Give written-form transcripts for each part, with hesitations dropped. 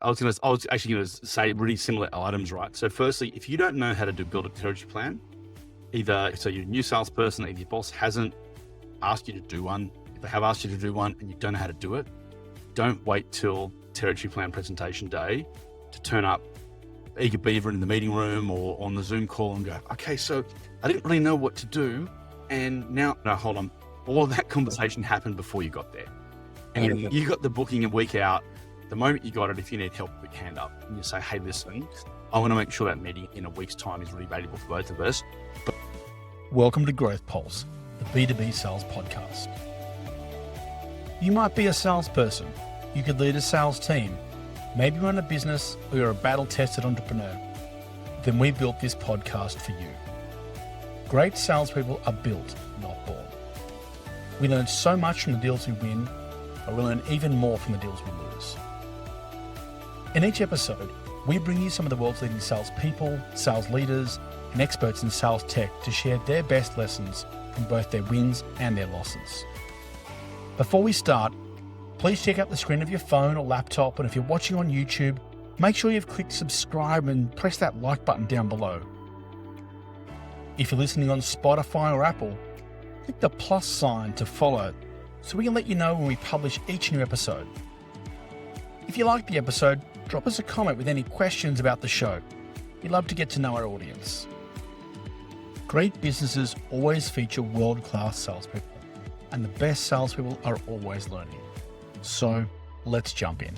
I was actually going to say really similar items, right? So firstly, if you don't know how to build a territory plan, so you're a new salesperson, either your boss hasn't asked you to do one. If they have asked you to do one and you don't know how to do it, don't wait till territory plan presentation day to turn up eager beaver in the meeting room or on the Zoom call and go, okay, so I didn't really know what to do. And now, no, hold on. All of that conversation happened before you got there. And you got the booking a week out. The moment you got it, if you need help, put your hand up and you say, hey, listen, I want to make sure that meeting in a week's time is really valuable for both of us. Welcome to Growth Pulse, the B2B Sales podcast. You might be a salesperson. You could lead a sales team. Maybe run a business or you're a battle-tested entrepreneur. Then we built this podcast for you. Great salespeople are built, not born. We learn so much from the deals we win, but we learn even more from the deals we lose. In each episode, we bring you some of the world's leading salespeople, sales leaders, and experts in sales tech to share their best lessons from both their wins and their losses. Before we start, please check out the screen of your phone or laptop, and if you're watching on YouTube, make sure you've clicked subscribe and press that like button down below. If you're listening on Spotify or Apple, click the plus sign to follow so we can let you know when we publish each new episode. If you like the episode, drop us a comment with any questions about the show. We'd love to get to know our audience. Great businesses always feature world-class salespeople, and the best salespeople are always learning. So let's jump in.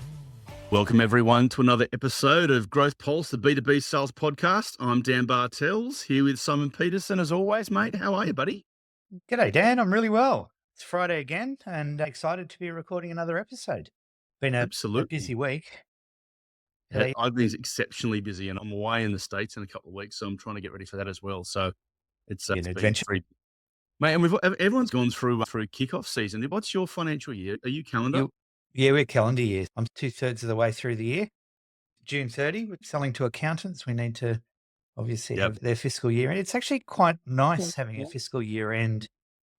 Welcome everyone to another episode of Growth Pulse, the B2B Sales podcast. I'm Dan Bartels here with Simon Peterson as always, mate. How are you, buddy? G'day, Dan. I'm really well. It's Friday again and excited to be recording another episode. Been a busy week. Yeah, I've been exceptionally busy and I'm away in the States in a couple of weeks, so I'm trying to get ready for that as well. So it's an adventure. Mate, and everyone's gone through kickoff season. What's your financial year? Are you calendar? Yeah, we're calendar year. I'm 2/3 of the way through the year. June 30, we're selling to accountants. We need to obviously have their fiscal year. And it's actually quite nice having a fiscal year end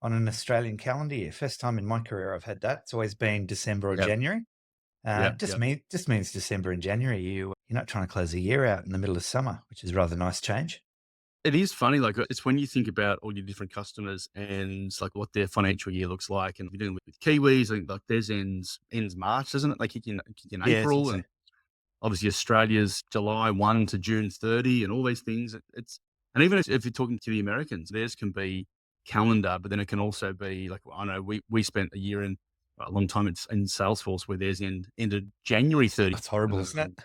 on an Australian calendar year. First time in my career I've had that. It's always been December or January. Just means December and January. You're not trying to close a year out in the middle of summer, which is a rather nice change. It is funny, like it's when you think about all your different customers and it's like what their financial year looks like. And we're doing with Kiwis, I think like theirs ends March, doesn't it? Like in April, and obviously Australia's July 1 to June 30 and all these things. And even if you're talking to the Americans, theirs can be calendar, but then it can also be like, I know we spent a year in a long time in Salesforce where theirs ended January 30. That's horrible, isn't it?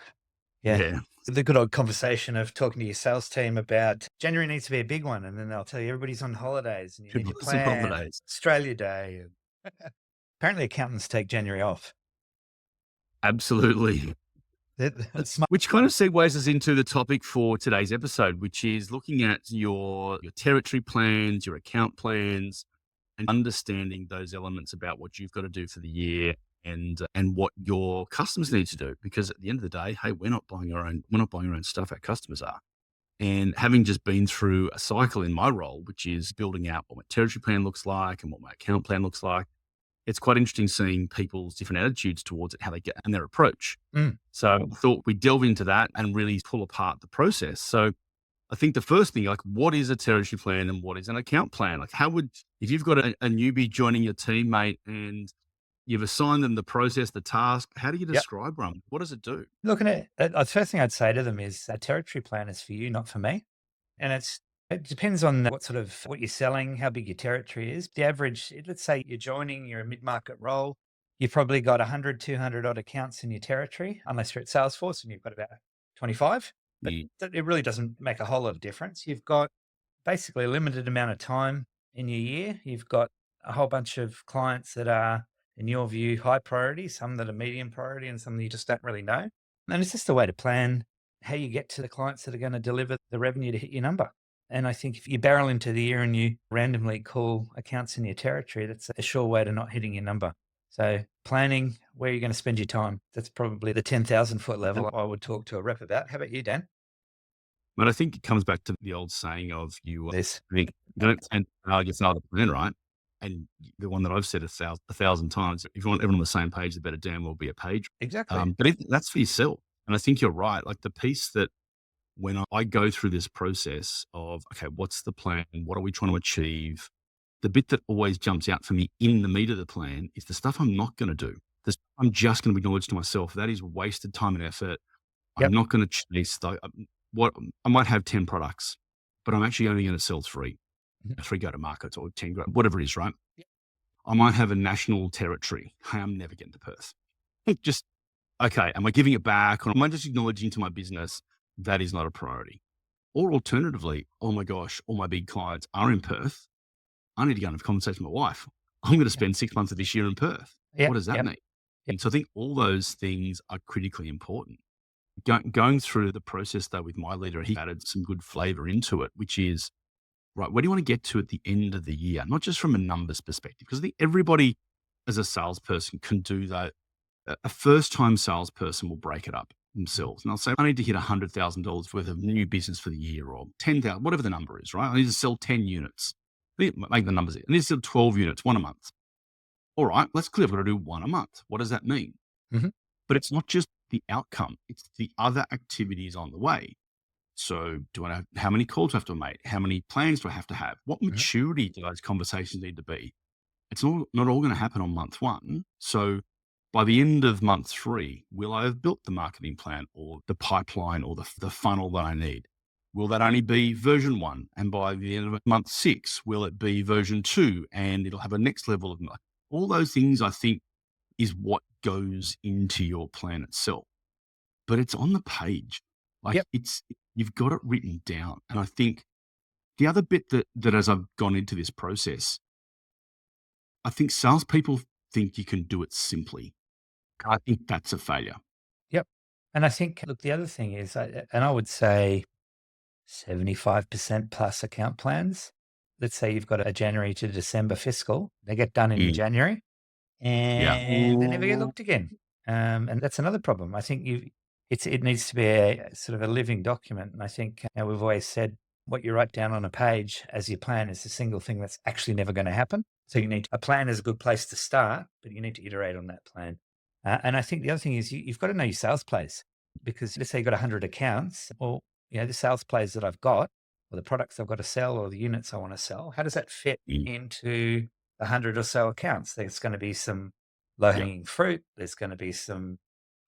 Yeah. The good old conversation of talking to your sales team about January needs to be a big one. And then they'll tell you everybody's on holidays and you need to plan Australia Day. Apparently accountants take January off. Absolutely. Which kind of segues us into the topic for today's episode, which is looking at your territory plans, your account plans, and understanding those elements about what you've got to do for the year and what your customers need to do. Because at the end of the day, hey, we're not buying our own stuff, our customers are. And having just been through a cycle in my role, which is building out what my territory plan looks like and what my account plan looks like, it's quite interesting seeing people's different attitudes towards it, how they get and their approach. So I thought we'd delve into that and really pull apart the process. So I think the first thing, like, what is a territory plan and what is an account plan? Like, if you've got a newbie joining your team, mate, and you've assigned them the process, the task, how do you describe one? What does it do? Looking at it, the first thing I'd say to them is a territory plan is for you, not for me. And it depends on what you're selling, how big your territory is. The average, let's say you're a mid-market role, you've probably got 100, 200 odd accounts in your territory, unless you're at Salesforce and you've got about 25. But it really doesn't make a whole lot of difference. You've got basically a limited amount of time in your year. You've got a whole bunch of clients that are, in your view, high priority, some that are medium priority, and some that you just don't really know. And it's just a way to plan how you get to the clients that are going to deliver the revenue to hit your number. And I think if you barrel into the year and you randomly call accounts in your territory, that's a sure way to not hitting your number. So planning where you're going to spend your time, that's probably the 10,000 foot level I would talk to a rep about. How about you, Dan? But I think it comes back to the old saying of you don't plan targets another plan, right? And the one that I've said a thousand times, if you want everyone on the same page, the better damn well be a page. Exactly. But that's for yourself. And I think you're right. Like the piece that when I go through this process of, okay, what's the plan? What are we trying to achieve? The bit that always jumps out for me in the meat of the plan is the stuff I'm not going to do. The stuff I'm just going to acknowledge to myself that is wasted time and effort. I'm Yep. not going to chase what I might have 10 products, but I'm actually only going to sell Mhm. three go to markets or 10, whatever it is, right? Yep. I might have a national territory. Hey, I'm never getting to Perth. Just, okay, am I giving it back or am I just acknowledging to my business that is not a priority? Or alternatively, oh my gosh, all my big clients are in Perth. I need to go and have a conversation with my wife. I'm going to Yep. spend 6 months of this year in Perth. What Yep. does that Yep. mean? Yep. And so I think all those things are critically important. Going through the process though with my leader, he added some good flavor into it, which is, right, where do you want to get to at the end of the year? Not just from a numbers perspective, because I think everybody as a salesperson can do that. A first-time salesperson will break it up Mhm. themselves, and they'll say, "I need to hit $100,000 worth of new business for the year, or 10,000, whatever the number is, right? I need to sell 10 units." Make the numbers. I need to sell 12 units, one a month. All right, that's clear. I've got to do one a month. What does that mean? Mhm. But it's not just the outcome; it's the other activities on the way. So, how many calls do I have to make? How many plans do I have to have? What Mhm. maturity do those conversations need to be? It's not all going to happen on month one. So by the end of month three, will I have built the marketing plan or the pipeline or the funnel that I need? Will that only be version one? And by the end of month six, will it be version two? And it'll have a next level of all those things, I think, is what goes into your plan itself. But it's on the page. Like Yep. you've got it written down. And I think the other bit that as I've gone into this process, I think salespeople think you can do it simply. I think that's a failure. Yep. And I think, look, the other thing is, and I would say 75% plus account plans. Let's say you've got a January to December fiscal, they get done in Mm, January yeah. and they never get looked again. And that's another problem. I think it needs to be a sort of a living document. And I think we've always said what you write down on a page as your plan is the single thing that's actually never going to happen. So you need a plan is a good place to start, but you need to iterate on that plan. And I think the other thing is you've got to know your sales plays because let's say you've got 100 accounts. Well, the sales plays that I've got, or the products I've got to sell, or the units I want to sell, how does that fit Mm, into the 100 or so accounts? There's going to be some low yeah. hanging fruit. There's going to be some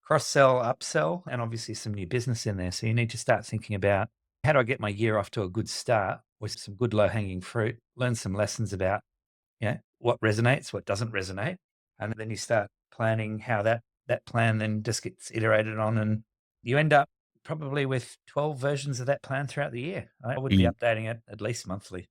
cross sell, upsell, and obviously some new business in there. So you need to start thinking about how do I get my year off to a good start with some good low hanging fruit, learn some lessons about what resonates, what doesn't resonate, and then you start planning how that plan then just gets iterated on, and you end up probably with 12 versions of that plan throughout the year. I would be Mm, updating it at least monthly.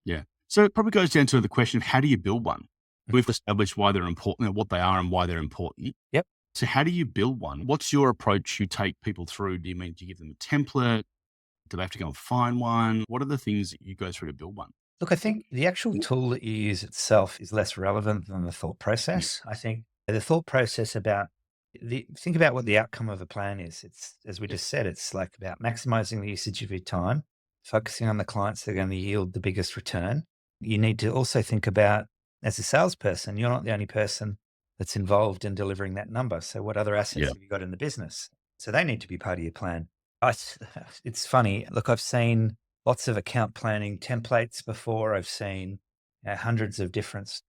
yeah. So it probably goes down to the question of how do you build one? Mhm. We've established why they're important and what they are and why they're important. Yep. So how do you build one? What's your approach you take people through? Do you give them a template? Do they have to go and find one? What are the things that you go through to build one? Look, I think the actual tool that you use itself is less relevant than the thought Yeah. process. I think the thought process about think about what the outcome of a plan is. It's as we Yeah. just said, it's like about maximizing the usage of your time, focusing on the clients that are going to yield the biggest return. You need to also think about as a salesperson, you're not the only person that's involved in delivering that number. So what other assets Yeah. have you got in the business? So they need to be part of your plan. I, it's funny. Look, I've seen lots of account planning templates before. I've seen hundreds of different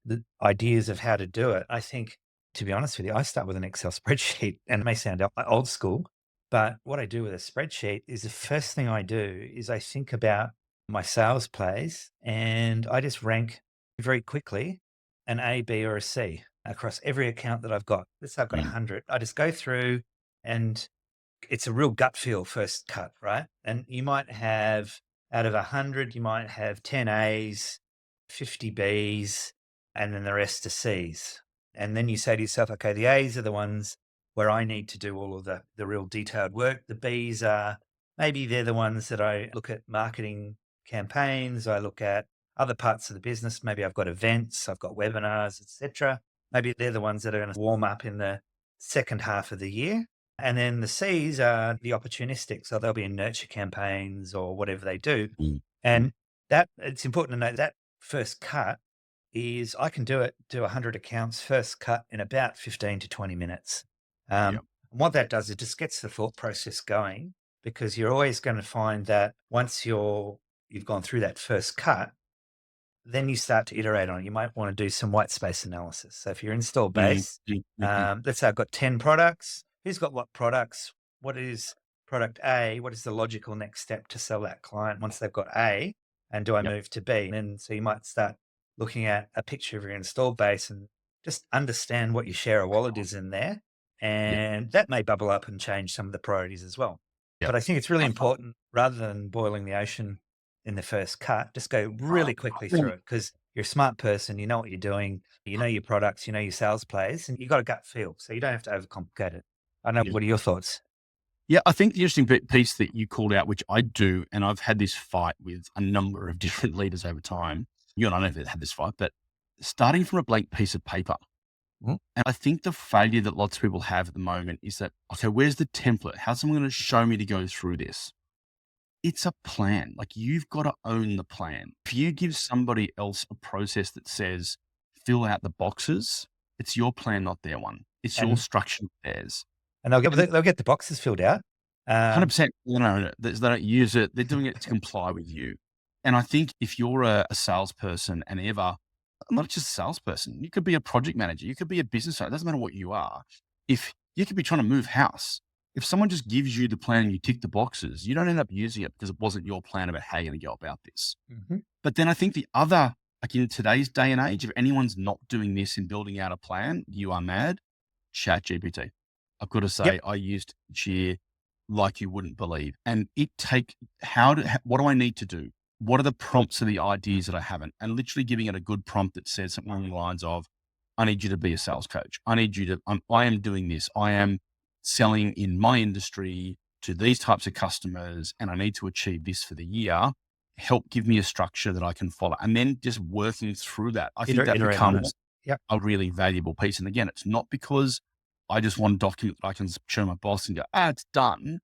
ideas of how to do it. I think, to be honest with you, I start with an Excel spreadsheet and it may sound old school, but what I do with a spreadsheet is the first thing I do is I think about my sales plays and I just rank very quickly an A, B, or a C across every account that I've got. Let's say I've got Mm, 100. I just go through and it's a real gut feel first cut, right? And you might have out of 100, you might have 10 A's, 50 B's, and then the rest are C's. And then you say to yourself, okay, the A's are the ones where I need to do all of the real detailed work. The B's are maybe they're the ones that I look at marketing campaigns, I look at other parts of the business. Maybe I've got events, I've got webinars, etc. Maybe they're the ones that are going to warm up in the second half of the year. And then the C's are the opportunistic. So they'll be in nurture campaigns or whatever they do. mm, mm, And that it's important to know that first cut is I can do 100 accounts first cut in about 15 to 20 minutes. yeah. And what that does, it just gets the thought process going, because you're always going to find that once you've gone through that first cut, then you start to iterate on it. You might want to do some white space analysis. So if you're install Mm, base, mm, mhm. let's say I've got 10 products. Who's got what products? What is product A? What is the logical next step to sell that client once they've got A? And do I Yep. move to B? And so you might start looking at a picture of your install base and just understand what your share of wallet is in there. Yep. And that may bubble up and change some of the priorities as well. Yep. But I think it's really I important, rather than boiling the ocean in the first cut, just go really quickly through it, because you're a smart person, you know what you're doing, you know your products, you know your sales plays, and you got a gut feel. So you don't have to overcomplicate it. I know. Yeah. What are your thoughts? Yeah, I think the interesting piece that you called out, which I do, and I've had this fight with a number of different leaders over time. You and I never had this fight, but starting from a blank piece of paper. Mhm. And I think the failure that lots of people have at the moment is that, okay, where's the template? How's someone going to show me to go through this? It's a plan. Like, you've got to own the plan. If you give somebody else a process that says, fill out the boxes, it's your plan, not their one. It's your And structure, not theirs. and they'll get And they'll get the boxes filled out. Um, 100%, no, they don't use it. They're doing it to comply with you. And I think if you're a salesperson and ever, not just a salesperson, you could be a project manager, you could be a business owner, it doesn't matter what you are. If you could be trying to move house, if someone just gives you the plan and you tick the boxes, you don't end up using it because it wasn't your plan about how you're going to go about this. Mhm. But then I think the other, like in today's day and age, if anyone's not doing this in building out a plan, you are mad. Chat-GPT. I've got to Yep. say, I used Cheer like you wouldn't believe. And what do I need to do? What are the prompts or the ideas that I haven't? And literally giving it a good prompt that says something along the lines of, I need you to be a sales coach. I am doing this. I am selling in my industry to these types of customers, and I need to achieve this for the year. Help give me a structure that I can follow. And then just working through that. I think that Iterate on it. becomes Yep. a really valuable piece. And again, it's not because I just want a document that I can show my boss and go, it's done.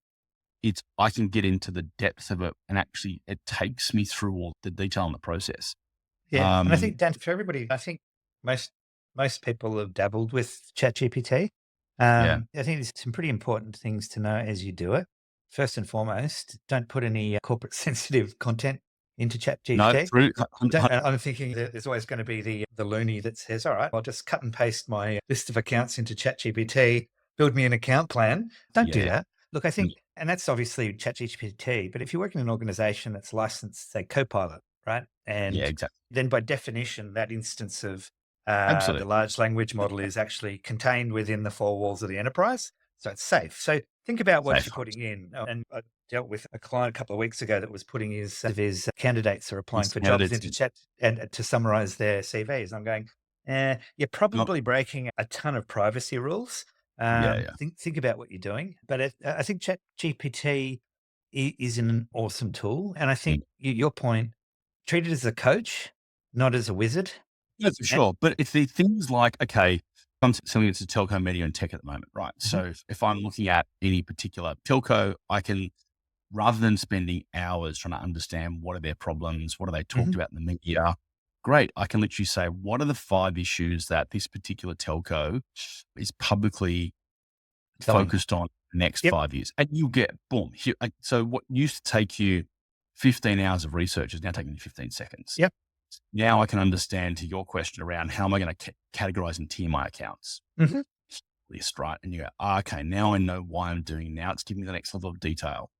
It's I can get into the depth of it, and actually it takes me through all the detail in the process. Yeah. And I Um, think, Dan, for everybody, I think most most people have dabbled with ChatGPT. yeah. I think there's some pretty important things to know as you do it. First and foremost, don't put any corporate sensitive content into No, ChatGPT. through, I'm thinking that there's always going to be the loony that says, all right, I'll just cut and paste my list of accounts into ChatGPT, build me an account plan. Don't do yeah, that. Look, I mm, think, and that's obviously ChatGPT, but if you work in an organization that's licensed, say, Copilot, right? yeah, And exactly. then by definition, that instance of the Absolutely. large language model is actually contained within the four walls of the enterprise. So it's safe. So think about what Safe. you're putting in. And I dealt with a client a couple of weeks ago that was putting his candidates are applying for jobs Candidates. into chat and to summarize their CVs. I'm going, you're Not, probably breaking a ton of privacy rules. yeah, yeah. Think about what you're doing. But I think Chat GPT is an awesome tool. And I Mm. think your point, treat it as a coach, not as a wizard. Yeah, for And, sure. But if the things like, okay, I'm selling into telco, media, and tech at the moment, right? Mhm. So if I'm looking at any particular telco, I can, rather than spending hours trying to understand what are their problems, what are they talked Mhm. about in the media, great. I can literally say, what are the 5 issues that this particular telco is publicly Telling. focused on the next Yep. 5 years? And you get, boom. So what used to take you 15 hours of research is now taking you 15 seconds. Yep. Now I can understand, to your question around how am I going to categorize and tier my accounts Mhm. list, right? And you go, okay, now I know why I'm doing it. Now it's giving me the next level of detail.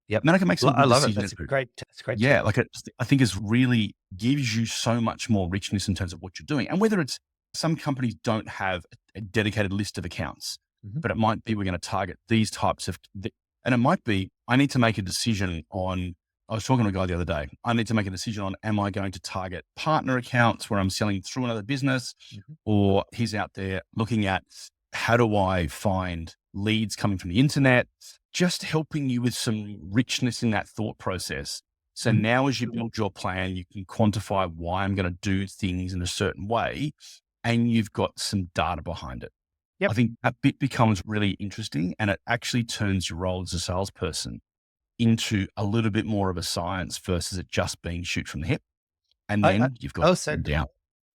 Yep. And then I can make some I good love it. decisions. That's a great Yeah, tool. like I think it's really gives you so much more richness in terms of what you're doing. And whether it's, some companies don't have a dedicated list of accounts, Mhm. but it might be we're going to target these types of, and it might be I need to make a decision on. I was talking to a guy the other day. I need to make a decision on, am I going to target partner accounts where I'm selling through another business, Mhm. or he's out there looking at how do I find leads coming from the internet, just helping you with some richness in that thought process. So Mhm. now as you build your plan, you can quantify why I'm going to do things in a certain way, and you've got some data behind it. I Yep. think that bit becomes really interesting, and it actually turns your role as a salesperson into a little bit more of a science versus it just being shoot from the hip. And I then you've got also down.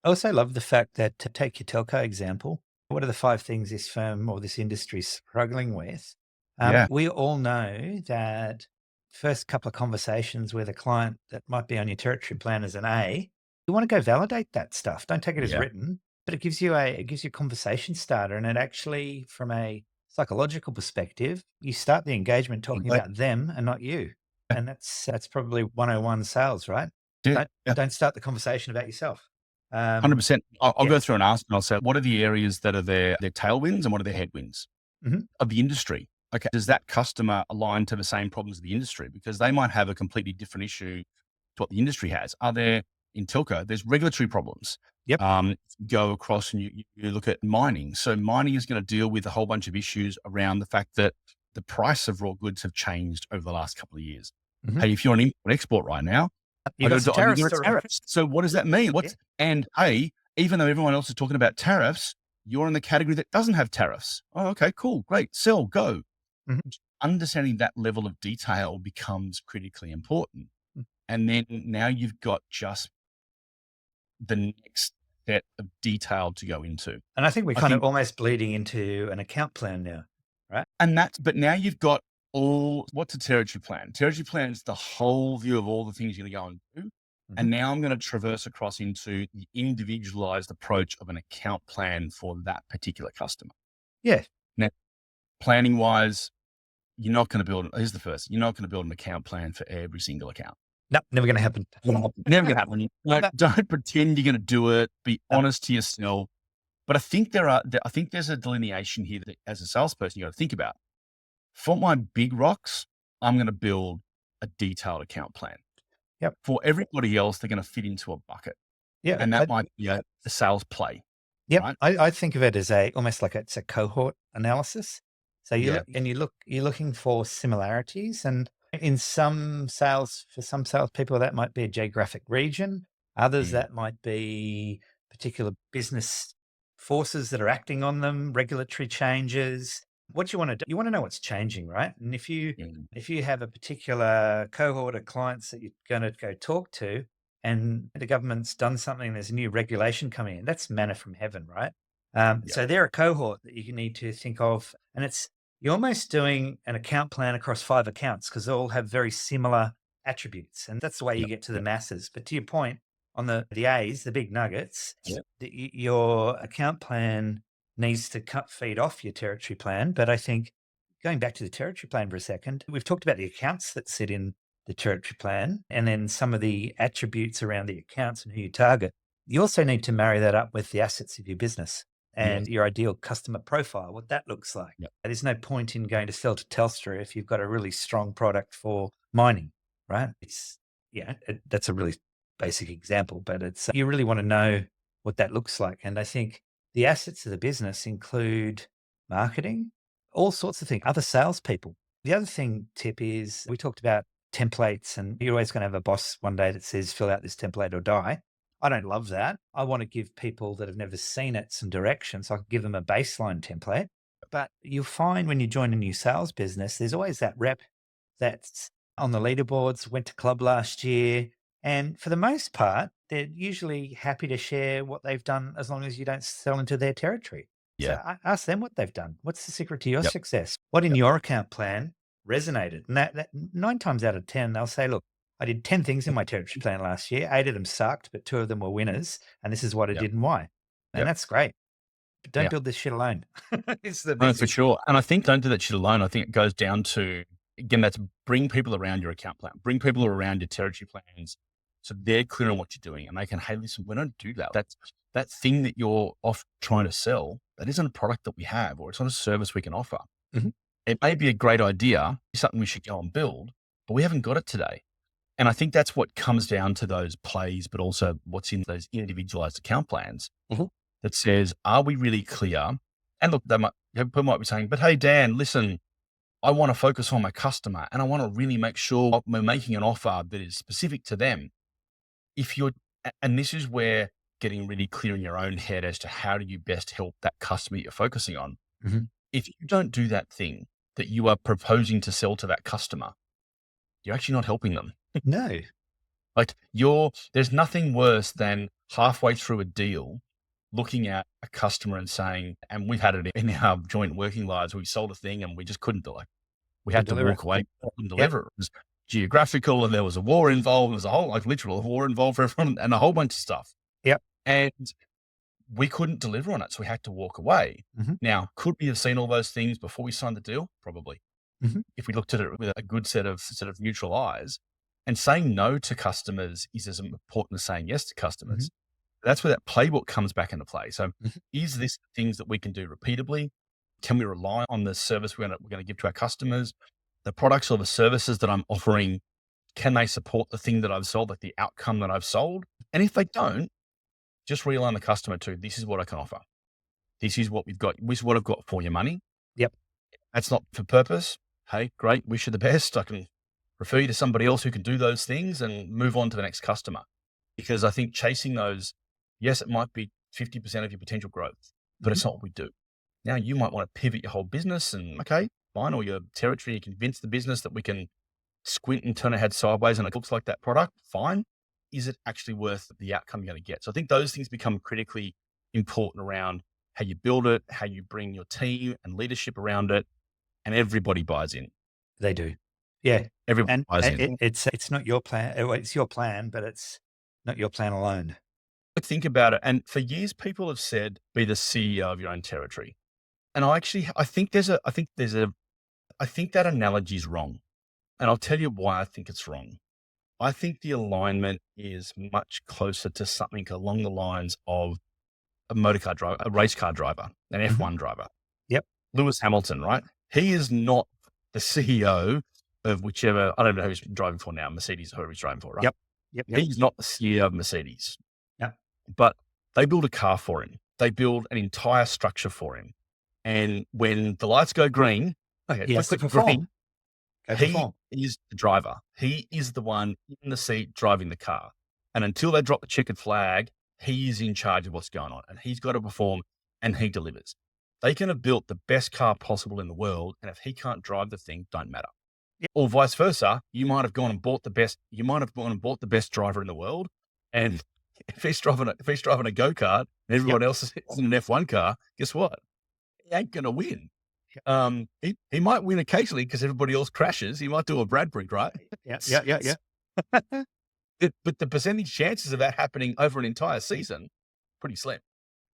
I also love the fact that, to take your telco example, what are the 5 things this firm or this industry is struggling with? Yeah. We all know that first couple of conversations with a client that might be on your territory plan as an A, you want to go validate that stuff. Don't take it as Yeah. written, but it gives you a conversation starter. And it actually, from a psychological perspective, you start the engagement talking Like, about them and not you. And that's probably 101 sales, right? yeah. Yeah. Don't start the conversation about yourself. Um, 100%. I'll yeah. go through and ask, and I'll say, what are the areas that are their tailwinds and what are their headwinds Mhm. of the industry? Okay. Does that customer align to the same problems of the industry? Because they might have a completely different issue to what the industry has. Are there in telco, there's regulatory problems. Yep. Go across and you look at mining. So mining is going to deal with a whole bunch of issues around the fact that the price of raw goods have changed over the last couple of years. Mhm. Hey, if you're an import export right now, You got some tariffs there are to tariffs. So what does that mean? Yeah. And hey, even though everyone else is talking about tariffs, you're in the category that doesn't have tariffs. Oh, okay, cool, great, sell, go. Mhm. Understanding that level of detail becomes critically important. Mm. And then now you've got just the next set of detail to go into. And I think we're I kind of think, almost bleeding into an account plan now, right? but now you've got what's a territory plan? Territory plan is the whole view of all the things you're going to go and do. And Mhm. now I'm going to traverse across into the individualized approach of an account plan for that particular customer. Yeah. Now, planning wise, you're not going to build, here's the first, you're not going to build an account plan for every single account. No, never going to happen. Never going to happen. No. Don't pretend you're going to do it. Be honest to yourself. But I think I think there's a delineation here that as a salesperson, you got to think about. For my big rocks, I'm going to build a detailed account plan. Yep. For everybody else, they're going to fit into a bucket. Yeah. And that might be a sales play. Yep. Right? I think of it as almost like it's a cohort analysis. So Yeah. you're looking for similarities, and in some sales, for some salespeople, that might be a geographic region. Others, Yeah. that might be particular business forces that are acting on them, regulatory changes. What you want to do, you want to know what's changing, right? And if you have a particular cohort of clients that you're going to go talk to, and the government's done something, there's a new regulation coming in, that's manna from heaven, right? So they're a cohort that you need to think of, and you're almost doing an account plan across 5 accounts because they all have very similar attributes, and that's the way you get to the masses. But to your point, on the A's, the big nuggets, your account plan needs to feed off your territory plan. But I think going back to the territory plan for a second, we've talked about the accounts that sit in the territory plan and then some of the attributes around the accounts and who you target. You also need to marry that up with the assets of your business and your ideal customer profile, what that looks like. Yep. There's no point in going to sell to Telstra if you've got a really strong product for mining, right? That's a really basic example, but you really want to know what that looks like. And I think the assets of the business include marketing, all sorts of things, other salespeople. The other tip is we talked about templates, and you're always going to have a boss one day that says, fill out this template or die. I don't love that. I want to give people that have never seen it some direction. So I can give them a baseline template. But you'll find when you join a new sales business, there's always that rep that's on the leaderboards, went to club last year. And for the most part, they're usually happy to share what they've done as long as you don't sell into their territory. So I ask them what they've done. What's the secret to your success? What in your account plan resonated? And that 9 times out of 10, they'll say, look, I did 10 things in my territory plan last year. 8 of them sucked, but 2 of them were winners. And this is what I did and why. And that's great. But don't build this shit alone. It's the No, message. for sure. And I think don't do that shit alone. I think it goes down to, again, that's bring people around your account plan, bring people around your territory plans so they're clear on what you're doing and they can, hey, listen, we don't do that. That's that thing that you're off trying to sell. That isn't a product that we have, or it's not a service we can offer. Mm-hmm. It may be a great idea, something we should go and build, but we haven't got it today. And I think that's what comes down to those plays, but also what's in those individualized account plans that says, are we really clear? And look, people might be saying, but hey, Dan, listen, I want to focus on my customer and I want to really make sure we're making an offer that is specific to them. And this is where getting really clear in your own head as to how do you best help that customer you're focusing on. Mm-hmm. If you don't do that thing that you are proposing to sell to that customer, you're actually not helping them. No. Like there's nothing worse than halfway through a deal looking at a customer and saying, and we've had it in our joint working lives, we sold a thing and we just couldn't do it. We had to deliver walk it. away, couldn't Yep. deliver it. It was geographical and there was a war involved. There was a whole, like literal war involved for everyone and a whole bunch of stuff. Yep. And we couldn't deliver on it. So we had to walk away. Mhm. Now, could we have seen all those things before we signed the deal? Probably. Mhm. If we looked at it with a good set of neutral eyes. And saying no to customers is as important as saying yes to customers. That's where that playbook comes back into play. So Mhm. is this things that we can do repeatably? Can we rely on the service we're going to give to our customers? The products or the services that I'm offering, can they support the thing that I've sold, like the outcome that I've sold? And if they don't, just realign the customer to, this is what I can offer. This is what we've got. This is what I've got for your money. Yep. That's not for purpose. Hey, great. Wish you the best. I can refer you to somebody else who can do those things and move on to the next customer. Because I think chasing those, yes, it might be 50% of your potential growth, but it's not what we do. Now you might want to pivot your whole business and okay, fine, or your territory, you convince the business that we can squint and turn our head sideways and it looks like that product, fine. Is it actually worth the outcome you're going to get? So I think those things become critically important around how you build it, how you bring your team and leadership around it, and everybody buys in. They do. Yeah. Everybody buys in. It's not your plan. It's your plan, but it's not your plan alone. Think about it. And for years, people have said, be the CEO of your own territory. And I think that analogy is wrong. And I'll tell you why I think it's wrong. I think the alignment is much closer to something along the lines of a motor car driver, a race car driver, an F1 driver. Yep. Lewis Hamilton, right? He is not the CEO of whichever, I don't know who he's driving for now, Mercedes, whoever he's driving for, right? Yep. He's not the CEO of Mercedes. Yep. But they build a car for him. They build an entire structure for him. And when the lights go green, He has to perform. he is the driver. He is the one in the seat driving the car. And until they drop the checkered flag, he is in charge of what's going on. And he's got to perform and he delivers. They can have built the best car possible in the world. And if he can't drive the thing, don't matter. Yep. Or vice versa. You might have gone and bought the best driver in the world. And if he's driving a go-kart and everyone else is in an F1 car, guess what? He ain't going to win. He might win occasionally because everybody else crashes. He might do a Bradbury, right? Yeah. But the percentage chances of that happening over an entire season, pretty slim.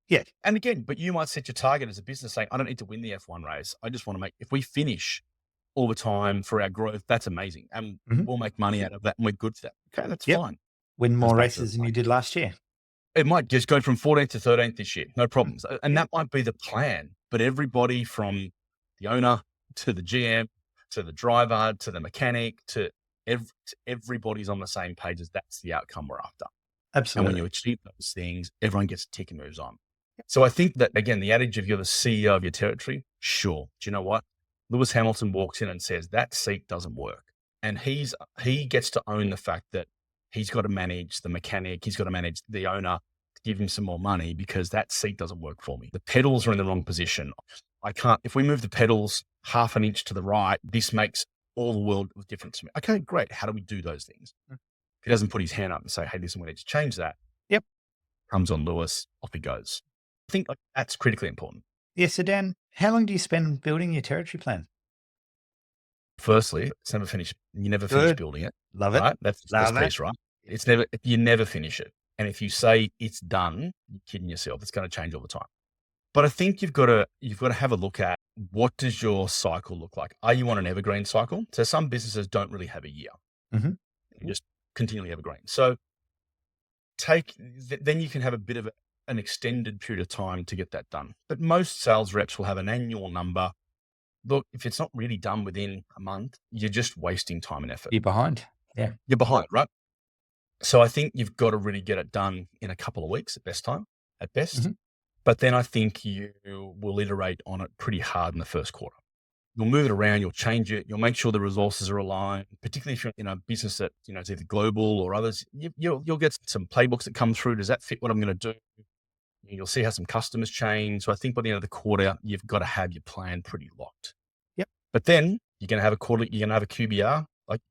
Yeah. And again, but you might set your target as a business saying, I don't need to win the F1 race. I just want to if we finish all the time for our growth, that's amazing. And we'll make money out of that and we're good for that. Okay, that's fine. Win more races than you did last year. It might just go from 14th to 13th this year. No problems. And that might be the plan. But everybody from the owner to the GM, to the driver, to the mechanic, to everybody's on the same page as that's the outcome we're after. Absolutely. And when you achieve those things, everyone gets a tick and moves on. So I think that, again, the adage of you're the CEO of your territory, sure. Do you know what? Lewis Hamilton walks in and says, that seat doesn't work. And he gets to own the fact that he's got to manage the mechanic. He's got to manage the owner to give him some more money because that seat doesn't work for me. The pedals are in the wrong position. If we move the pedals half an inch to the right, this makes all the world of difference to me. Okay, great. How do we do those things? He doesn't put his hand up and say, hey, listen, we need to change that. Yep. Comes on Lewis, off he goes. I think that's critically important. Yeah. So Dan, how long do you spend building your territory plan? Firstly, it's never finished. You never finish building it. Love it. Right? That's the first piece, right? You never finish it. And if you say it's done, you're kidding yourself. It's going to change all the time. But I think you've got to have a look at what does your cycle look like? Are you on an evergreen cycle? So some businesses don't really have a year. You just continually evergreen. So then you can have a bit of an extended period of time to get that done. But most sales reps will have an annual number. Look, if it's not really done within a month, you're just wasting time and effort. You're behind. Yeah. You're behind, right? So I think you've got to really get it done in a couple of weeks at best. But then I think you will iterate on it pretty hard in the first quarter. You'll move it around, you'll change it, you'll make sure the resources are aligned, particularly if you're in a business that, it's either global or others, you'll get some playbooks that come through. Does that fit what I'm going to do? You'll see how some customers change. So I think by the end of the quarter, you've got to have your plan pretty locked. Yep. But then you're going to have you're going to have a QBR.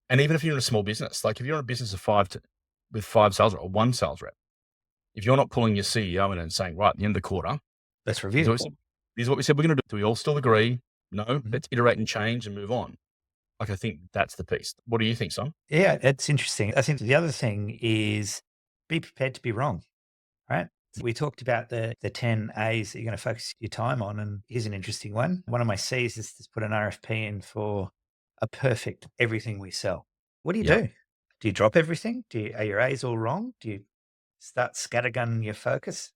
And even if you're in a small business, like if you're in a business of with 5 sales rep or 1 sales rep, If you're not pulling your CEO in and saying, right, at the end of the quarter, Let's this review. is what we said we're going to do. Do we all still agree? No, Mhm. let's iterate and change and move on. Like, I think that's the piece. What do you think, Son? Yeah, it's interesting. I think the other thing is be prepared to be wrong, right? We talked about the 10 A's that you're going to focus your time on. And here's an interesting one. One of my C's is to put an RFP in for a perfect everything we sell. What do you Yep. do? Do you drop everything? Are your A's all wrong? Do you start scattergunning your focus,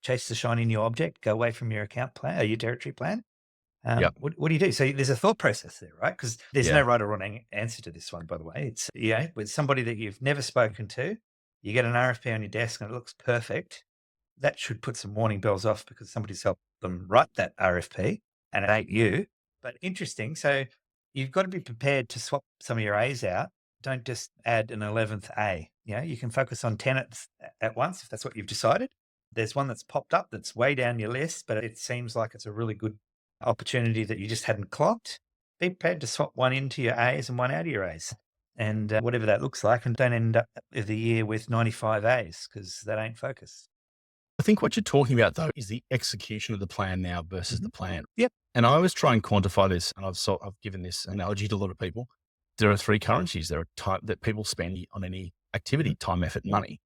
chase the shiny new object, go away from your account plan or your territory plan? Yep. What do you do? So there's a thought process there, right? Because there's no Yeah. right or wrong answer to this one, by the way. It's, with somebody that you've never spoken to, you get an RFP on your desk and it looks perfect. That should put some warning bells off because somebody's helped them write that RFP and it ain't you. But interesting. So you've got to be prepared to swap some of your A's out. Don't just add an 11th A. You can focus on 10 at once if that's what you've decided. There's one that's popped up that's way down your list, but it seems like it's a really good opportunity that you just hadn't clocked. Be prepared to swap one into your A's and one out of your A's, and whatever that looks like, and don't end up of the year with 95 A's because that ain't focus. I think what you're talking about, though, is the execution of the plan now versus Mhm. the plan. Yep. And I always try and quantify this, and I've given this analogy to a lot of people. There are three currencies. There are time that people spend on any activity: time, effort, and money.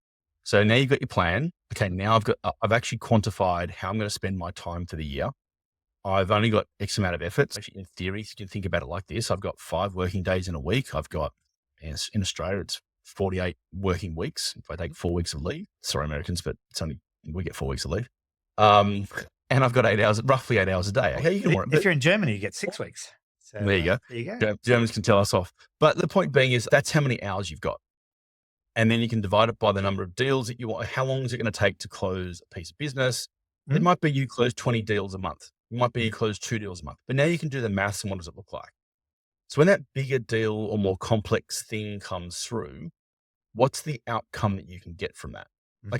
So now you've got your plan. Okay, now I've actually quantified how I'm going to spend my time for the year. I've only got X amount of efforts. Actually, in theory, you can think about it like this. I've got 5 working days in a week. I've got, in Australia, it's 48 working weeks. If I take 4 weeks of leave, sorry, Americans, but we get 4 weeks of leave. And I've got roughly 8 hours a day. Okay, If you're in Germany, you get 6 weeks. So there you go. There you go. Germans can tell us off. But the point being is that's how many hours you've got. And then you can divide it by the number of deals that you want. How long is it going to take to close a piece of business? It might be you close 20 deals a month. It might be you close 2 deals a month. But now you can do the maths and what does it look like? So when that bigger deal or more complex thing comes through, what's the outcome that you can get from that?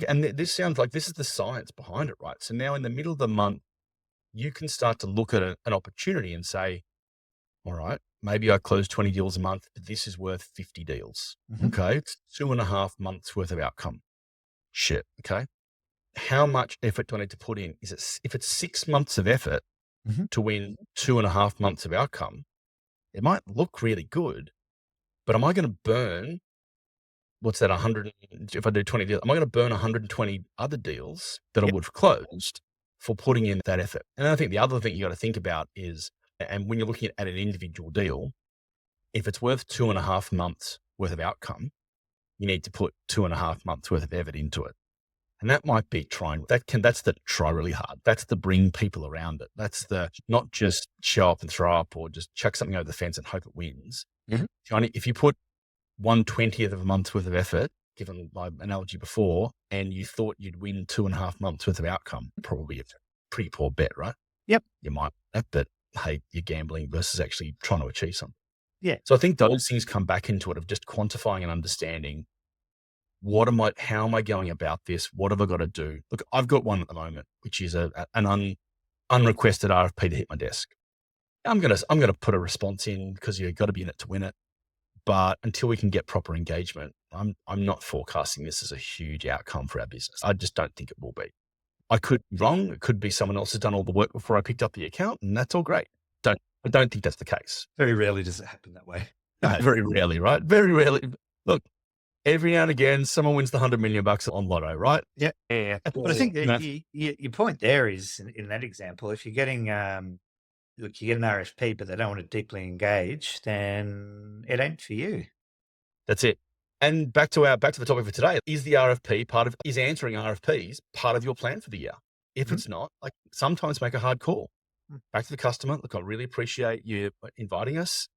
And this sounds like this is the science behind it, right? So now in the middle of the month, you can start to look at an opportunity and say, all right, maybe I close 20 deals a month, but this is worth 50 deals. Okay. It's 2.5 months worth of outcome. Shit. Okay. How much effort do I need to put in? If it's 6 months of effort to win 2.5 months of outcome, it might look really good, but am I going to burn, what's that, 100, if I do 20 deals, am I going to burn 120 other deals that I would have closed for putting in that effort? And I think the other thing you got to think about is, and when you're looking at an individual deal, if it's worth 2.5 months worth of outcome, you need to put 2.5 months worth of effort into it. And that might be that's the try really hard. That's the bring people around it. That's the not just show up and throw up or just chuck something over the fence and hope it wins. If you put 1/20th of a month's worth of effort, given my analogy before, and you thought you'd win 2.5 months worth of outcome, probably a pretty poor bet, right? Yep. You might, but hey, you're gambling versus actually trying to achieve something. Yeah. So I think those things come back into it of just quantifying and understanding how am I going about this? What have I got to do? Look, I've got one at the moment, which is an unrequested RFP to hit my desk. I'm going to put a response in because you've got to be in it to win it. But until we can get proper engagement, I'm not forecasting this as a huge outcome for our business. I just don't think it will be. I could be wrong. It could be someone else has done all the work before I picked up the account, and that's all great. I don't think that's the case. Very rarely does it happen that way. No, very rarely, right? Very rarely. Look, every now and again, someone wins the $100 million on Lotto, right? Yeah. But I think your point there is in that example, if you're getting, you get an RFP, but they don't want to deeply engage, then it ain't for you. That's it. And back to the topic for today, is answering RFPs part of your plan for the year? If it's not, like sometimes make a hard call. Back to the customer. Look, I really appreciate you inviting us.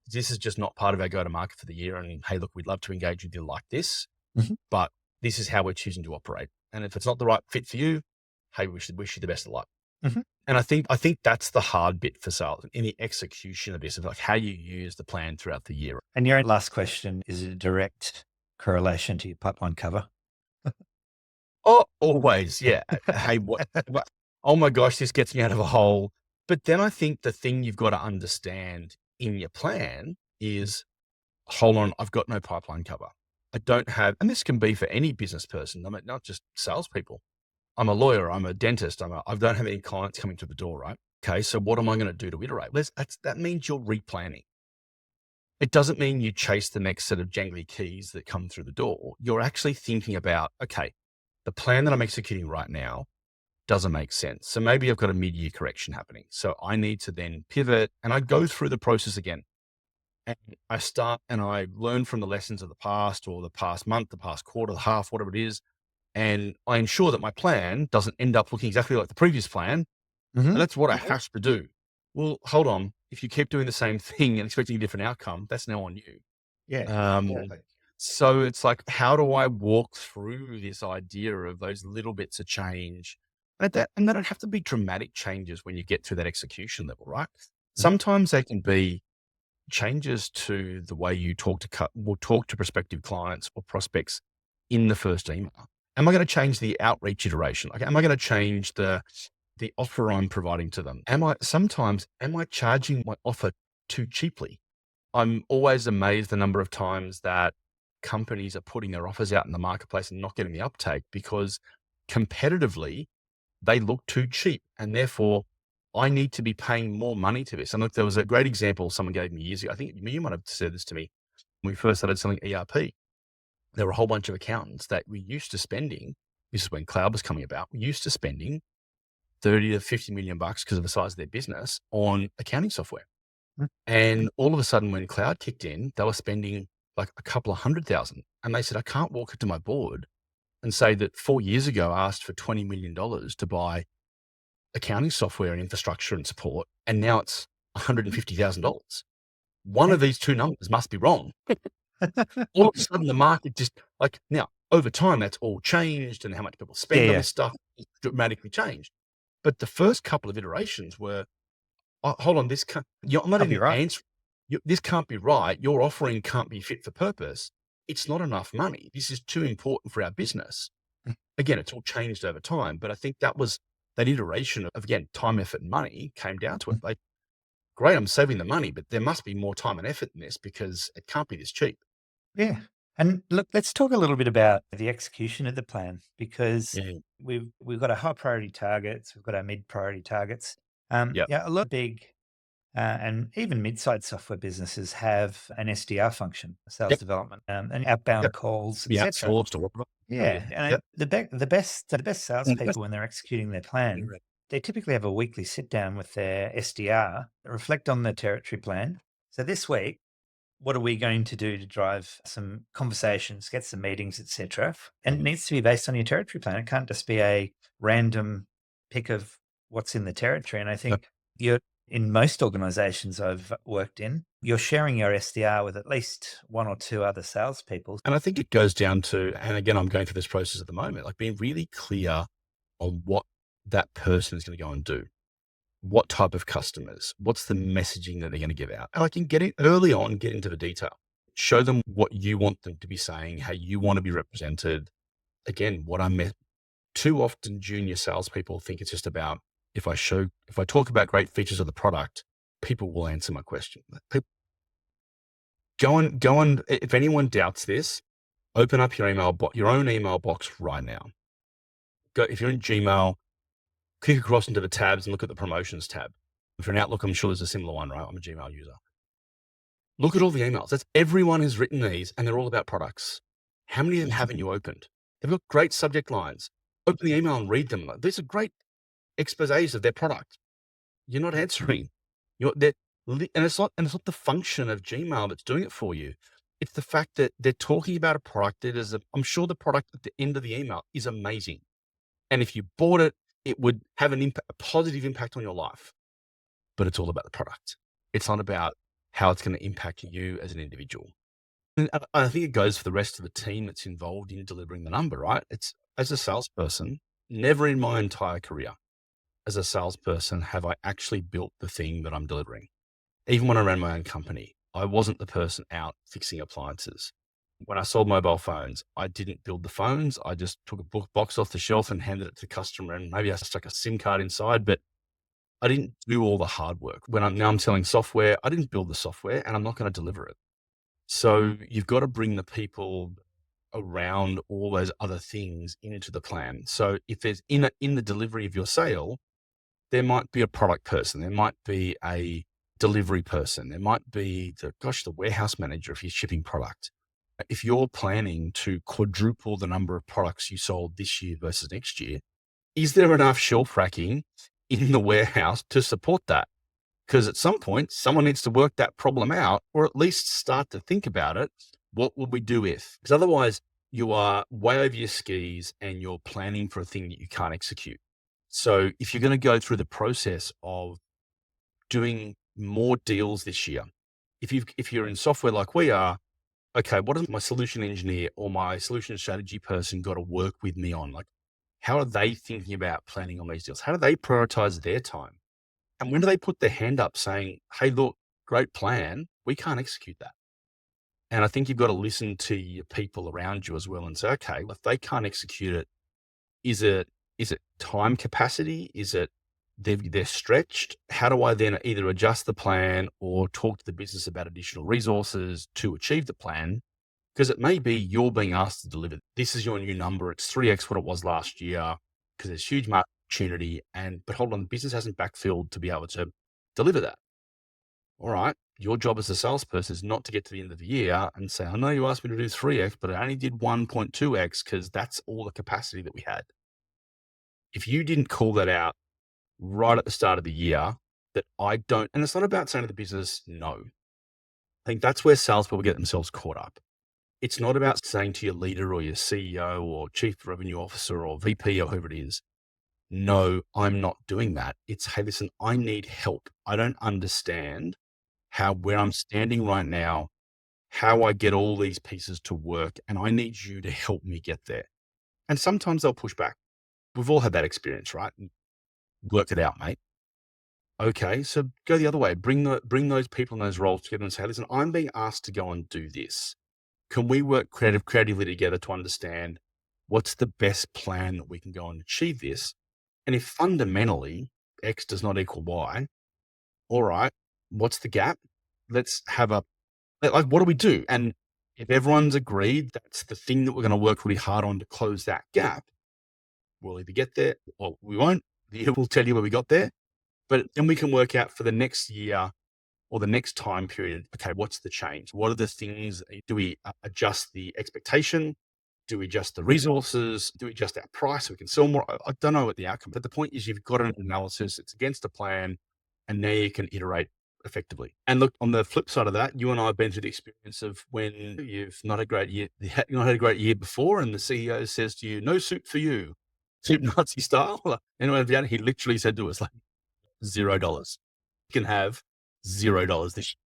This is just not part of our go-to-market for the year. And hey, look, we'd love to engage with you like this, but this is how we're choosing to operate. And if it's not the right fit for you, hey, we should wish you the best of luck. And I think that's the hard bit for sales in the execution of this, of like how you use the plan throughout the year. And your last question is a direct correlation to your pipeline cover. Oh, always. Yeah. Hey, what? Oh my gosh, this gets me out of a hole. But then I think the thing you've got to understand in your plan is, hold on, I've got no pipeline cover. I don't have, and this can be for any business person. I mean, not just salespeople. I'm a lawyer. I'm a dentist. I don't have any clients coming to the door, right? Okay. So what am I going to do to iterate? That means you're replanning. It doesn't mean you chase the next set of jangly keys that come through the door. You're actually thinking about, okay, the plan that I'm executing right now doesn't make sense. So maybe I've got a mid-year correction happening. So I need to then pivot, and I go through the process again. And I start and I learn from the lessons of the past, or the past month, the past quarter, the half, whatever it is. And I ensure that my plan doesn't end up looking exactly like the previous plan. And that's what I have to do. Well, hold on. If you keep doing the same thing and expecting a different outcome, that's now on you. Yeah. Exactly. So it's like, how do I walk through this idea of those little bits of change? And they don't have to be dramatic changes when you get to that execution level, right? Sometimes they can be changes to the way you talk to prospective clients or prospects in the first email. Am I going to change the outreach iteration? Like, am I going to change the offer I'm providing to them? Am I charging my offer too cheaply? I'm always amazed the number of times that companies are putting their offers out in the marketplace and not getting the uptake because competitively they look too cheap, and therefore I need to be paying more money to this. And look, there was a great example someone gave me years ago. I think you might have said this to me when we first started selling ERP. There were a whole bunch of accountants that we used to spending. This is when cloud was coming about. We used to spending 30 to 50 million bucks because of the size of their business on accounting software. And all of a sudden, when cloud kicked in, they were spending like a couple of $100,000. And they said, I can't walk into my board and say that 4 years ago I asked for $20 million to buy accounting software and infrastructure and support, and now it's $150,000. One of these two numbers must be wrong. All of a sudden, the market just now over time, that's all changed, and how much people spend on this stuff is dramatically changed. But the first couple of iterations were, oh, hold on, I'm not even answering. This can't be right. Your offering can't be fit for purpose. It's not enough money. This is too important for our business. Again, it's all changed over time, but I think that iteration of, again, time, effort, and money came down to it. Like, great, I'm saving the money, but there must be more time and effort in this because it can't be this cheap. Yeah. And look, let's talk a little bit about the execution of the plan, because we've got our high priority targets, we've got our mid priority targets. A lot of big and even mid-sized software businesses have an SDR function, sales development, and outbound calls, etc. And the best salespeople, when they're executing their plan, they typically have a weekly sit down with their SDR, reflect on their territory plan. So this week, what are we going to do to drive some conversations, get some meetings, etc.? And it needs to be based on your territory plan. It can't just be a random pick of what's in the territory. And I think in most organizations I've worked in, you're sharing your SDR with at least one or two other salespeople. And I think it goes down to, and again, I'm going through this process at the moment, like being really clear on what that person is going to go and do. What type of customers, what's the messaging that they're going to give out? And I can get into the detail, show them what you want them to be saying, how you want to be represented. Again, too often junior salespeople think it's just about, if I talk about great features of the product, people will answer my question. Go on. If anyone doubts this, open up your own email box right now. If you're in Gmail, click across into the tabs and look at the promotions tab. If you're in Outlook, I'm sure there's a similar one, right? I'm a Gmail user. Look at all the emails. Everyone has written these, and they're all about products. How many of them haven't you opened? They've got great subject lines. Open the email and read them. These are great exposés of their product. You're not answering. And it's not the function of Gmail that's doing it for you. It's the fact that they're talking about a product that I'm sure the product at the end of the email is amazing. And if you bought it, it would have a positive impact on your life. But it's all about the product. It's not about how it's going to impact you as an individual. And I think it goes for the rest of the team that's involved in delivering the number, right? It's, as a salesperson, never in my entire career as a salesperson have I actually built the thing that I'm delivering. Even when I ran my own company, I wasn't the person out fixing appliances. When I sold mobile phones, I didn't build the phones. I just took a box off the shelf and handed it to the customer, and maybe I stuck a SIM card inside, but I didn't do all the hard work. Now I'm selling software, I didn't build the software, and I'm not going to deliver it. So you've got to bring the people around all those other things into the plan. So if there's in the delivery of your sale, there might be a product person, there might be a delivery person, there might be the warehouse manager if you're shipping product. If you're planning to quadruple the number of products you sold this year versus next year, is there enough shelf racking in the warehouse to support that? Because at some point, someone needs to work that problem out, or at least start to think about it. What would we do if? Because otherwise, you are way over your skis and you're planning for a thing that you can't execute. So if you're going to go through the process of doing more deals this year, if you're in software like we are, okay, what does my solution engineer or my solution strategy person got to work with me on? Like, how are they thinking about planning on these deals? How do they prioritize their time? And when do they put their hand up saying, hey, look, great plan, we can't execute that? And I think you've got to listen to your people around you as well and say, okay, if they can't execute it, is it time capacity? Is it they're stretched? How do I then either adjust the plan or talk to the business about additional resources to achieve the plan? Because it may be you're being asked to deliver. This is your new number. It's 3x what it was last year because there's huge market opportunity. But hold on, the business hasn't backfilled to be able to deliver that. All right. Your job as a salesperson is not to get to the end of the year and say, I know you asked me to do 3x, but I only did 1.2x because that's all the capacity that we had. If you didn't call that out right at the start of the year, that I don't, and it's not about saying to the business, no. I think that's where salespeople get themselves caught up. It's not about saying to your leader or your CEO or chief revenue officer or VP or whoever it is, no, I'm not doing that. It's, hey, listen, I need help. I don't understand where I'm standing right now, how I get all these pieces to work, and I need you to help me get there. And sometimes they'll push back. We've all had that experience, right? Work it out, mate. Okay, so go the other way. Bring those people in those roles together and say, listen, I'm being asked to go and do this. Can we work creatively together to understand what's the best plan that we can go and achieve this? And if fundamentally X does not equal Y, all right, what's the gap? Let's have what do we do? And if everyone's agreed that's the thing that we're going to work really hard on to close that gap, we'll either get there or we won't. The year will tell you where we got there. But then we can work out for the next year or the next time period, okay, what's the change? What are the things? Do we adjust the expectation? Do we adjust the resources? Do we adjust our price so we can sell more? I don't know what the outcome, but the point is you've got an analysis, it's against a plan, and now you can iterate effectively. And look, on the flip side of that, you and I have been through the experience of when you've not had a great year, you've not had a great year before, and the CEO says to you, no suit for you, suit Nazi style. Anyway, he literally said to us, like, $0. You can have $0 this year.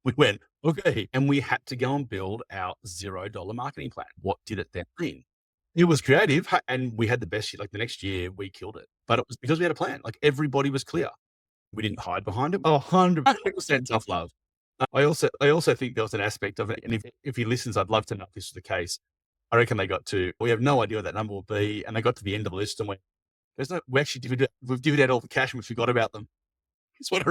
We went, okay. And we had to go and build our $0 marketing plan. What did it then mean? It was creative and we had the best year. Like the next year we killed it, but it was because we had a plan. Like everybody was clear. We didn't hide behind it. 100% tough love. I also think there was an aspect of it. And if he listens, I'd love to know if this was the case. I reckon we have no idea what that number will be. And they got to the end of the list and we've divvied all the cash and we forgot about them. It's what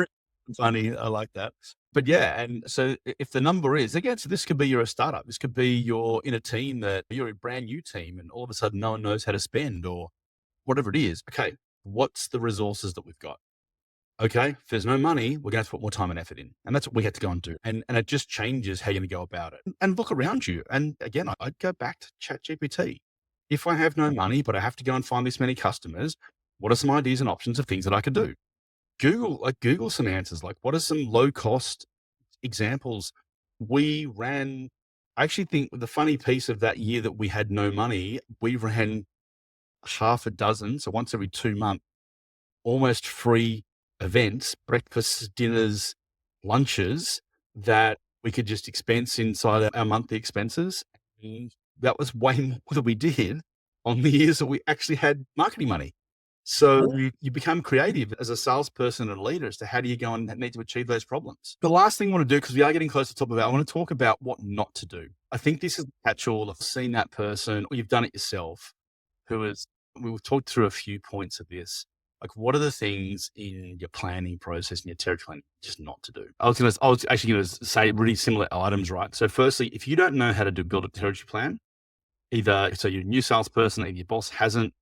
funny. I like that. But yeah. And so if the number is, again, so this could be you're a startup. This could be you're in a team that you're a brand new team and all of a sudden no one knows how to spend or whatever it is. Okay. What's the resources that we've got? Okay. If there's no money, we're going to have to put more time and effort in. And that's what we had to go and do. And it just changes how you're going to go about it and look around you. And again, I'd go back to Chat-GPT. If I have no money, but I have to go and find this many customers, what are some ideas and options of things that I could do? Google some answers. Like, what are some low cost examples? I actually think the funny piece of that year that we had no money, we ran half a dozen. So once every 2 months, almost free events, breakfasts, dinners, lunches that we could just expense inside our monthly expenses. And that was way more than we did on the years that we actually had marketing money. So you become creative as a salesperson and a leader as to how do you go and need to achieve those problems. The last thing I want to do, because we are getting close to the top of it, I want to talk about what not to do. I think this is the catch-all. I've seen that person, or you've done it yourself, we've talked through a few points of this. Like, what are the things in your planning process and your territory planning just not to do? I was actually going to say really similar items, right? So firstly, if you don't know how to build a territory plan, Either, so you're a new salesperson, either your boss hasn't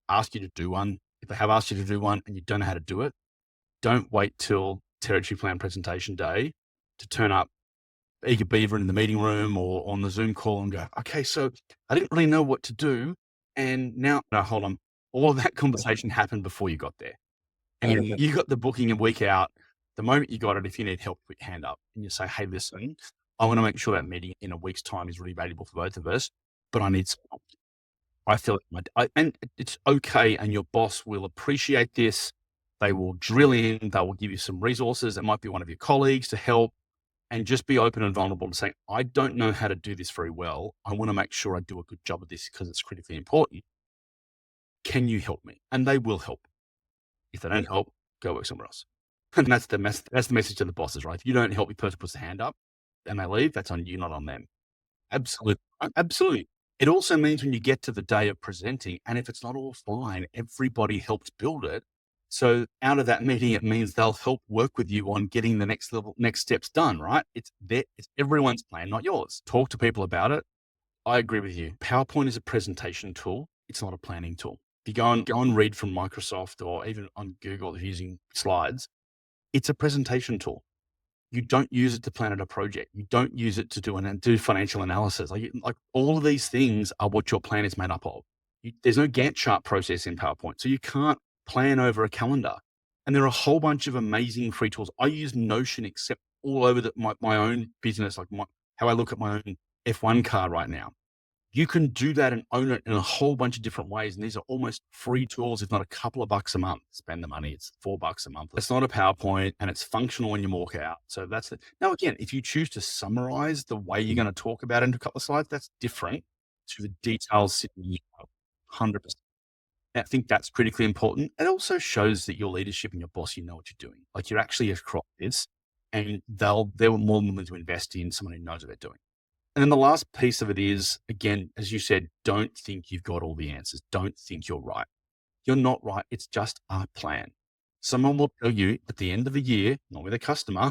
asked you to do one. If they have asked you to do one and you don't know how to do it, don't wait till territory plan presentation day to turn up eager beaver in the meeting room or on the Zoom call and go, okay, so I didn't really know what to do. And now, no, hold on. All of that conversation happened before you got there. And you got the booking a week out. The moment you got it, if you need help, put your hand up and you say, hey, listen, I want to make sure that meeting in a week's time is really valuable for both of us, but I need some help. I feel and it's okay. And your boss will appreciate this. They will drill in. They will give you some resources. It might be one of your colleagues to help, and just be open and vulnerable to say, I don't know how to do this very well. I want to make sure I do a good job of this because it's critically important. Can you help me? And they will help. If they don't help, go work somewhere else. And that's the message to the bosses, right? If you don't help, your person puts the hand up and they leave, that's on you, not on them. Absolutely. Absolutely. It also means when you get to the day of presenting, and if it's not all fine, everybody helped build it. So out of that meeting, it means they'll help work with you on getting the next steps done, right? It's everyone's plan, not yours. Talk to people about it. I agree with you. PowerPoint is a presentation tool. It's not a planning tool. If you go and read from Microsoft or even on Google using slides, it's a presentation tool. You don't use it to plan out a project. You don't use it to do financial analysis. Like all of these things are what your plan is made up of. There's no Gantt chart process in PowerPoint. So you can't plan over a calendar. And there are a whole bunch of amazing free tools. I use Notion, except all over my own business, like how I look at my own F1 car right now. You can do that and own it in a whole bunch of different ways. And these are almost free tools, if not a couple of bucks a month. Spend the money. It's $4 a month. It's not a PowerPoint and it's functional when you walk out. So that's it. Now, again, if you choose to summarize the way you're going to talk about it into a couple of slides, that's different to the details sitting here. 100%. I think that's critically important. It also shows that your leadership and your boss, you know what you're doing. Like you're actually across this, and they're more willing to invest in someone who knows what they're doing. And then the last piece of it is, again, as you said, don't think you've got all the answers. Don't think you're right. You're not right. It's just a plan. Someone will tell you at the end of the year, not with a customer,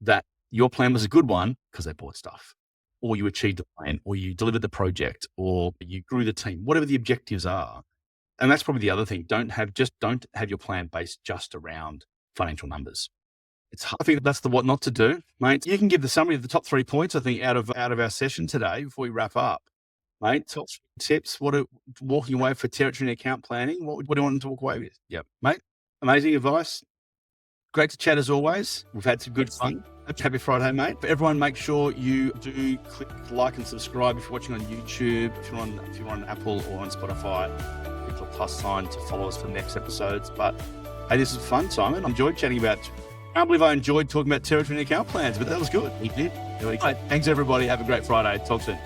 that your plan was a good one because they bought stuff, or you achieved the plan, or you delivered the project, or you grew the team, whatever the objectives are. And that's probably the other thing. Don't have your plan based just around financial numbers. It's hard. I think that's the what not to do, mate. You can give the summary of the top 3 points, I think, out of our session today before we wrap up, mate. Top 3 tips. Walking away for territory and account planning? What do you want to walk away with? Yep, mate. Amazing advice. Great to chat as always. We've had some good fun. Happy Friday, mate. For everyone, make sure you do click like and subscribe if you're watching on YouTube. If you're on Apple or on Spotify, click the plus sign to follow us for the next episodes. But hey, this is fun, Simon. I enjoyed chatting about. I can't believe I enjoyed talking about territory and account plans, but that was good. We did. Right. Thanks, everybody. Have a great Friday. Talk soon.